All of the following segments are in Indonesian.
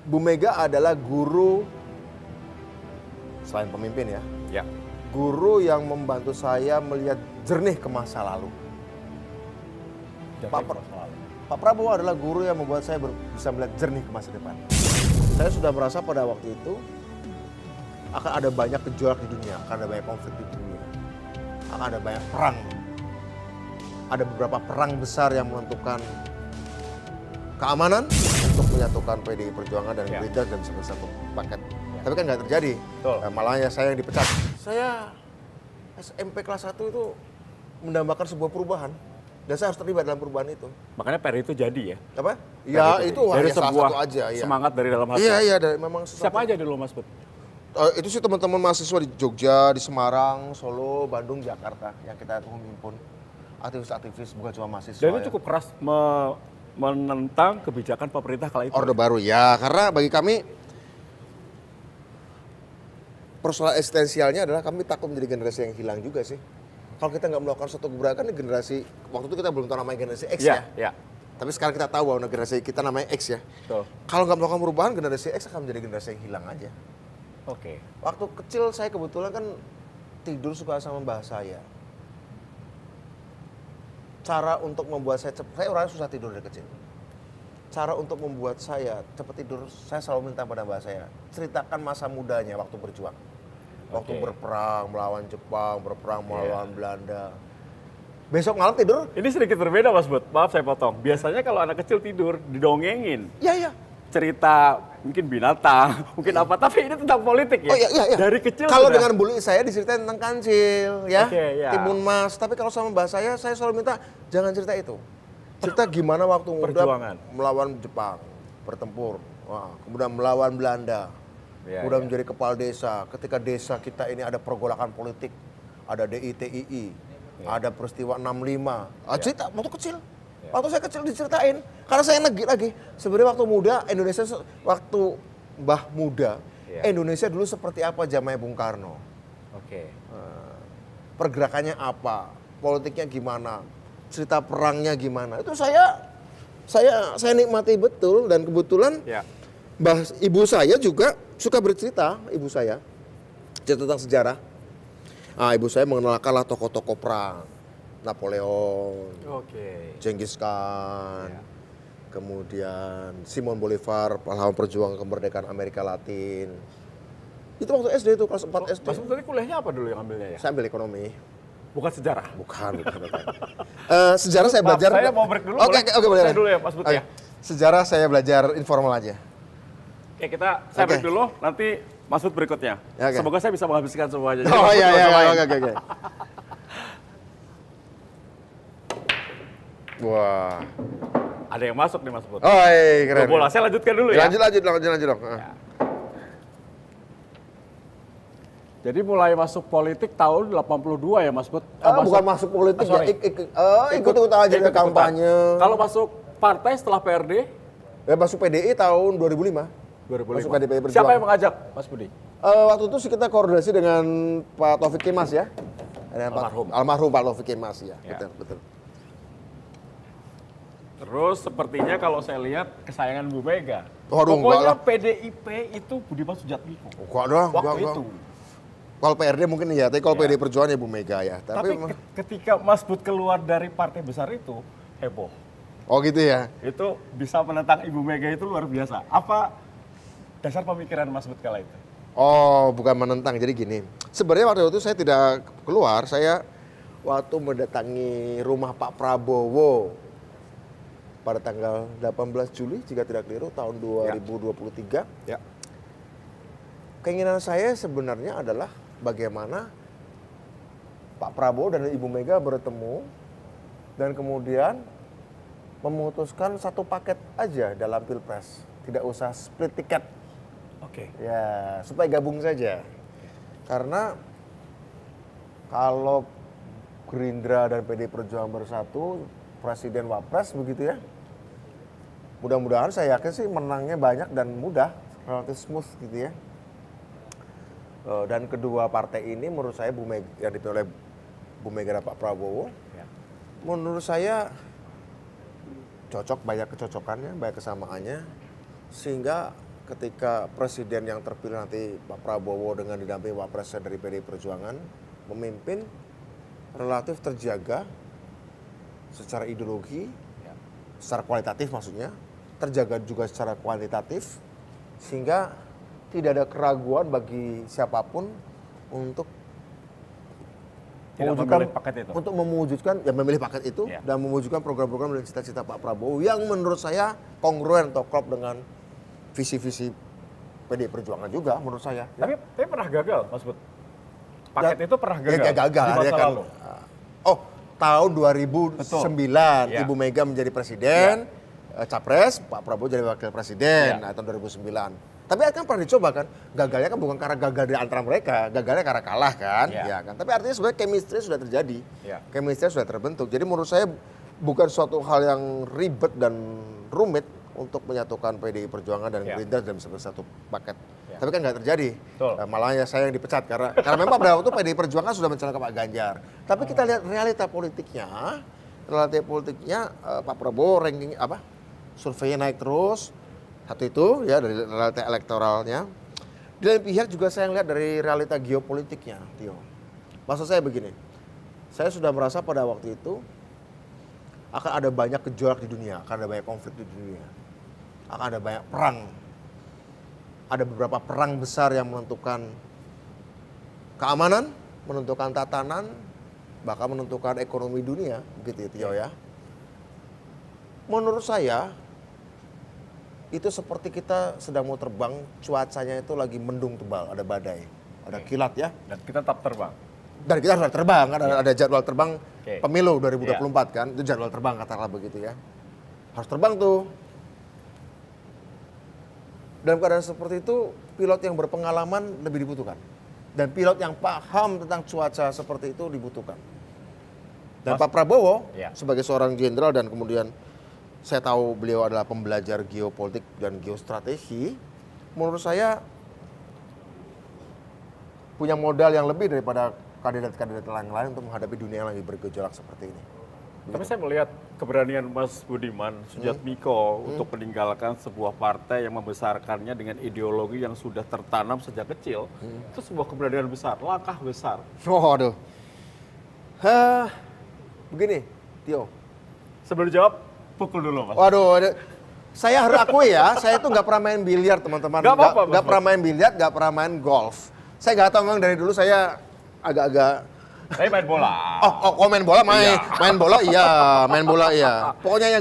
Bu Mega adalah guru selain pemimpin ya. Ya. Guru yang membantu saya melihat jernih ke masa lalu. Pak Prabowo adalah guru yang membuat saya bisa melihat jernih ke masa depan. Saya sudah merasa pada waktu itu akan ada banyak gejolak di dunia, akan ada banyak konflik di dunia, akan ada banyak perang. Ada beberapa perang besar yang menentukan keamanan untuk menyatukan PDI Perjuangan dan Gerindra dan sebagai satu paket. Tapi kan nggak terjadi. Malahnya saya yang dipecat. Saya SMP kelas 1 itu mendambakan sebuah perubahan. Dan saya harus terlibat dalam perubahan itu. Makanya PER itu jadi ya? Apa? Ya itu dari hanya salah sebuah satu aja. Ya. Semangat dari dalam hati. Iya, memang Siapa aja dulu Mas Bud? Itu sih teman-teman mahasiswa di Jogja, di Semarang, Solo, Bandung, Jakarta yang kita memimpin aktivis-aktivis bukan cuma mahasiswa. Dan itu cukup keras menentang kebijakan pemerintah kala itu. Orde Baru ya, karena bagi kami persoalan eksistensialnya adalah kami takut menjadi generasi yang hilang juga sih. Kalau kita nggak melakukan suatu gebrakan, generasi waktu itu kita belum tahu namanya generasi X ya. Tapi sekarang kita tahu bahwa generasi kita namanya X ya. Betul. Kalau nggak melakukan perubahan, generasi X akan menjadi generasi yang hilang aja. Oke. Waktu kecil saya kebetulan kan tidur suka sama mbah saya. Cara untuk membuat saya orangnya susah tidur dari kecil. Cara untuk membuat saya cepat tidur, saya selalu minta pada mbah saya, ceritakan masa mudanya waktu berjuang. Waktu berperang melawan Jepang, berperang melawan Belanda. Besok malam tidur? Ini sedikit berbeda Mas Bud, maaf saya potong. Biasanya kalau anak kecil tidur didongengin. Iya. Cerita mungkin binatang, mungkin apa, tapi ini tentang politik ya. Oh iya. Dari kecil kalau sudah. dengan bulu saya diceritain tentang kancil ya, timun mas. Tapi kalau sama mbak saya selalu minta jangan cerita itu. Cerita gimana waktu muda melawan Jepang, bertempur, kemudian melawan Belanda, kemudian menjadi kepala desa. Ketika desa kita ini ada pergolakan politik, ada DITII, ada peristiwa 65. Cerita waktu kecil. Waktu saya kecil diceritain, karena saya negik lagi. Sebenarnya waktu muda Indonesia, waktu mbah muda, Indonesia dulu seperti apa zamannya Bung Karno. Pergerakannya apa, politiknya gimana, cerita perangnya gimana. Itu saya nikmati betul dan kebetulan ibu saya juga suka bercerita, ibu saya cerita tentang sejarah. Ibu saya mengenalkanlah tokoh-tokoh perang. Napoleon, Genghis Khan, kemudian Simon Bolivar, pahlawan perjuangan kemerdekaan Amerika Latin. Itu waktu SD itu, kelas 4 SD. Mas Bud tadi kuliahnya apa dulu yang ambilnya ya? Saya ambil ekonomi. Bukan sejarah? Bukan. Sejarah saya belajar. Saya mau break dulu. Oke, boleh. Saya dulu ya Mas Bud ya. Sejarah saya belajar informal aja. Oke, saya break dulu, nanti Mas Bud berikutnya. Semoga saya bisa menghabiskan semuanya. Oh iya, oke. Wah. Ada yang masuk nih Mas Bud. Oh iya, keren. Bola, saya lanjutkan dulu ya. Lanjut dong. Jadi mulai masuk politik tahun 82 ya Mas Bud? Bukan masuk politik ikut aja ke kampanye. Kalau masuk partai setelah PRD? Ya masuk PDI tahun 2005. Masuk PDI Perjuangan. Siapa yang mengajak Mas Budi? Waktu itu sih kita koordinasi dengan Pak Taufik Kemas ya. Almarhum Pak Taufik Kemas ya. Betul. Terus sepertinya kalau saya lihat kesayangan Bu Mega. Pokoknya PDIP itu Budiman Sujatmiko. Waktu itu. Kalau PRD mungkin ya, tapi kalau PDI Perjuangan ya Bu Mega ya. Tapi ketika Mas Bud keluar dari partai besar itu, heboh. Oh gitu ya? Itu bisa menentang Ibu Mega itu luar biasa. Apa dasar pemikiran Mas Bud kala itu? Oh, bukan menentang. Jadi gini, sebenarnya waktu itu saya tidak keluar. Saya waktu mendatangi rumah Pak Prabowo pada tanggal 18 Juli, jika tidak keliru, tahun 2023. Keinginan saya sebenarnya adalah bagaimana Pak Prabowo dan Ibu Mega bertemu dan kemudian memutuskan satu paket aja dalam Pilpres. Tidak usah split tiket. Ya, supaya gabung saja. Karena kalau Gerindra dan PDI Perjuangan bersatu, Presiden Wapres begitu ya. Mudah-mudahan saya yakin sih menangnya banyak dan mudah, relatif smooth gitu ya. Dan kedua partai ini menurut saya yang dipilih oleh Bu Mega dan Pak Prabowo, menurut saya cocok, banyak kecocokannya, banyak kesamaannya, sehingga ketika presiden yang terpilih nanti Pak Prabowo dengan didampingi Wapresnya dari PDI Perjuangan memimpin relatif terjaga secara ideologi, secara kualitatif maksudnya, terjaga juga secara kuantitatif, sehingga tidak ada keraguan bagi siapapun untuk memewujudkan memilih paket itu dan mewujudkan program-program dan cita-cita Pak Prabowo yang menurut saya kongruen atau klop dengan visi-visi PDI Perjuangan juga menurut saya. Tapi pernah gagal, Mas Bud? Paket itu pernah gagal? Ya, gagal di masa lalu. Tahun 2009 Ibu Mega menjadi presiden, capres, Pak Prabowo jadi wakil presiden tahun 2009. Tapi kan pernah dicoba kan, gagalnya kan bukan karena gagal di antara mereka, gagalnya karena kalah kan, ya kan. Tapi artinya sebenarnya chemistry sudah terjadi, chemistry sudah terbentuk. Jadi menurut saya bukan suatu hal yang ribet dan rumit untuk menyatukan PDI Perjuangan dan Gerindra dalam satu paket. Tapi kan nggak terjadi, malah ya saya yang dipecat karena memang pada waktu PDI Perjuangan sudah mencalonkan Pak Ganjar. Tapi kita lihat realita politiknya Pak Prabowo ranking surveinya naik terus. Satu itu ya dari realita elektoralnya. Di lain pihak juga saya lihat dari realita geopolitiknya, Tio. Maksud saya begini, saya sudah merasa pada waktu itu akan ada banyak gejolak di dunia, akan ada banyak konflik di dunia, akan ada banyak perang. Ada beberapa perang besar yang menentukan keamanan, menentukan tatanan, bahkan menentukan ekonomi dunia, begitu ya, Tio ya. Menurut saya itu seperti kita sedang mau terbang, cuacanya itu lagi mendung tebal, ada badai, ada kilat ya. Dan kita tetap terbang. Dan kita harus terbang, kan ada jadwal terbang pemilu 2024 kan, itu jadwal terbang katakanlah begitu ya. Harus terbang tuh. Dalam keadaan seperti itu, pilot yang berpengalaman lebih dibutuhkan. Dan pilot yang paham tentang cuaca seperti itu dibutuhkan. Dan Pak Prabowo sebagai seorang jenderal dan kemudian saya tahu beliau adalah pembelajar geopolitik dan geostrategi, menurut saya punya modal yang lebih daripada kandidat-kandidat lain untuk menghadapi dunia yang lagi bergejolak seperti ini. Tapi saya melihat keberanian Mas Budiman Sujatmiko untuk meninggalkan sebuah partai yang membesarkannya dengan ideologi yang sudah tertanam sejak kecil. Itu sebuah keberanian besar, langkah besar. Aduh. Begini, Tio. Sebelum jawab, pukul dulu, Mas. Waduh, saya harus akui ya, saya itu nggak pernah main biliar, teman-teman. Nggak pernah main biliar, nggak pernah main golf. Saya nggak tahu, memang dari dulu saya agak-agak. Saya main bola. Main bola, main bola iya. Pokoknya yang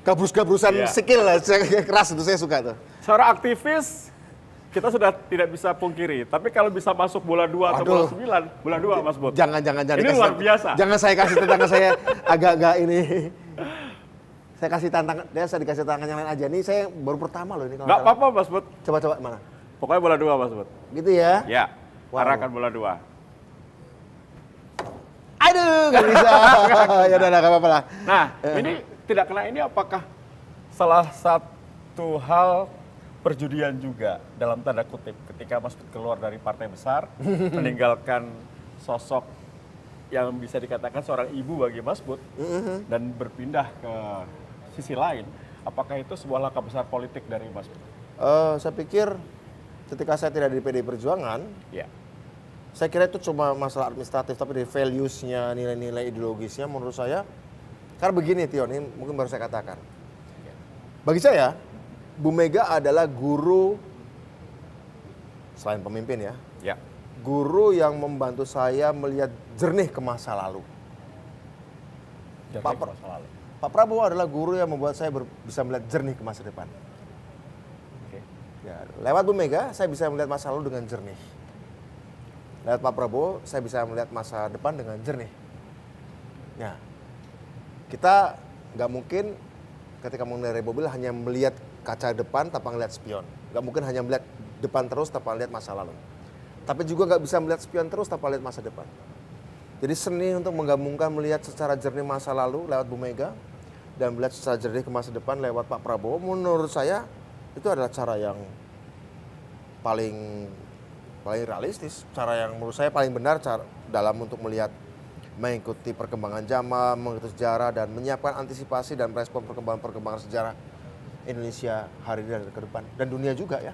gabrus-gabrusan skill lah, keras itu saya suka tuh. Seorang aktivis, kita sudah tidak bisa pungkiri. Tapi kalau bisa masuk bola 2 atau bola 9, bola 2 Mas Bud. Jangan. Ini luar biasa. Jangan saya kasih tantangan saya agak-agak ini. Saya kasih tantangan, saya dikasih tantangan yang lain aja. Ini saya baru pertama loh ini. Nggak apa-apa Mas Bud. Coba mana? Pokoknya bola 2 Mas Bud. Gitu ya? Ya, arahkan bola 2. Aduh, nggak bisa. Ya udah, nggak apa-apa lah. Nah, ini tidak kena ini apakah salah satu hal perjudian juga dalam tanda kutip ketika Mas Bud keluar dari partai besar, meninggalkan sosok yang bisa dikatakan seorang ibu bagi Mas Bud dan berpindah ke sisi lain, apakah itu sebuah langkah besar politik dari Mas Bud? Saya pikir ketika saya tidak di PDI Perjuangan, saya kira itu cuma masalah administratif, tapi dari values-nya, nilai-nilai ideologisnya menurut saya, karena begini Tio, ini mungkin baru saya katakan. Bagi saya, Bu Mega adalah guru, selain pemimpin ya, guru yang membantu saya melihat jernih ke masa lalu. Pak Prabowo adalah guru yang membuat saya bisa melihat jernih ke masa depan. Ya, lewat Bu Mega, saya bisa melihat masa lalu dengan jernih. Lewat Pak Prabowo, saya bisa melihat masa depan dengan jernih. Nah, kita nggak mungkin ketika mengendarai mobil hanya melihat kaca depan tanpa melihat spion. Nggak mungkin hanya melihat depan terus tanpa melihat masa lalu. Tapi juga nggak bisa melihat spion terus tanpa melihat masa depan. Jadi seni untuk menggabungkan melihat secara jernih masa lalu lewat Bu Mega dan melihat secara jernih ke masa depan lewat Pak Prabowo, menurut saya itu adalah cara yang paling realistis, cara yang menurut saya paling benar dalam untuk melihat, mengikuti perkembangan zaman, mengikuti sejarah dan menyiapkan antisipasi dan respon perkembangan sejarah Indonesia hari ini dan ke depan dan dunia juga ya.